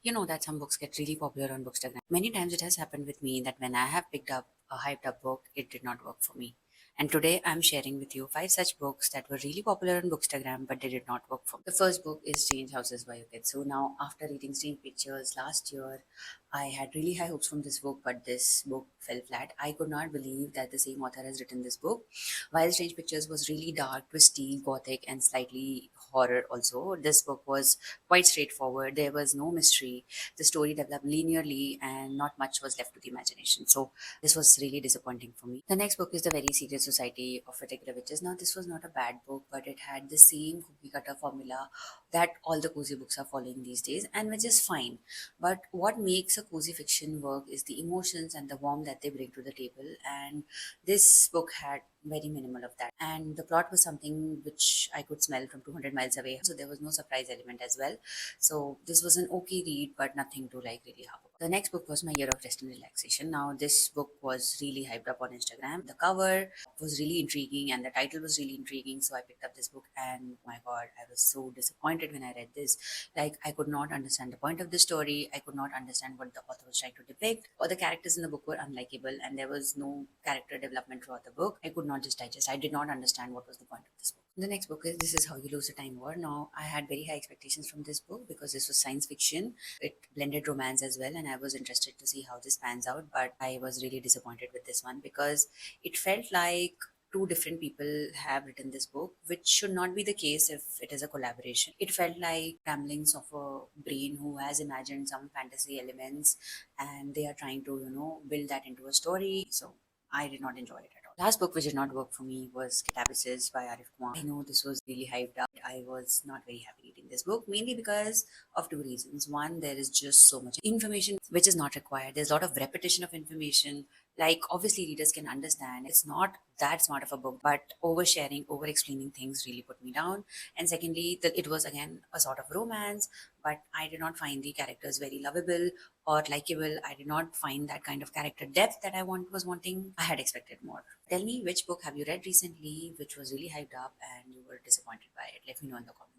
You know that some books get really popular on Bookstagram. Many times it has happened with me that when I have picked up a hyped up book, it did not work for me. And today I'm sharing with you five such books that were really popular on Bookstagram but they did not work for me. The first book is Strange Houses by Yuketsu. Now, after reading Strange Pictures last year, I had really high hopes from this book, but this book fell flat. I could not believe that the same author has written this book. While Strange Pictures was really dark, twisty, gothic, and slightly horror also, this book was quite straightforward. There was no mystery. The story developed linearly and not much was left to the imagination. So this was really disappointing for me. The next book is The Very Secret Society of Irregular Witches. Now this was not a bad book, but it had the same cookie cutter formula that all the cozy books are following these days, and which is fine. But what makes a cozy fiction work is the emotions and the warmth that they bring to the table. And this book had very minimal of that. And the plot was something which I could smell from 200 miles away. So there was no surprise element as well. So this was an okay read, but nothing to like really harp about. The next book was My Year of Rest and Relaxation. Now this book was really hyped up on Instagram. The cover was really intriguing and the title was really intriguing. So I picked up this book and oh my god, I was so disappointed when I read this. Like I could not understand the point of the story. I could not understand what the author was trying to depict. Or the characters in the book were unlikable and there was no character development throughout the book. I could not just digest. I did not understand what was the point of this book. The next book is This Is How You Lose the Time War. Now, I had very high expectations from this book because this was science fiction. It blended romance as well, and I was interested to see how this pans out. But I was really disappointed with this one because it felt like two different people have written this book, which should not be the case if it is a collaboration. It felt like ramblings of a brain who has imagined some fantasy elements and they are trying to, build that into a story. So I did not enjoy it at all. Last book which did not work for me was Kitabasis by Arif Kumar. I know this was really hyped up. I was not very happy reading this book, mainly because of two reasons. One, there is just so much information which is not required. There's a lot of repetition of information. Like, obviously, readers can understand. It's not that smart of a book, but oversharing, over explaining things really put me down. And secondly, that it was again a sort of romance, but I did not find the characters very lovable or likable. I did not find that kind of character depth that was wanting. I had expected more. Tell me which book have you read recently which was really hyped up and you were disappointed by it. Let me know in the comments.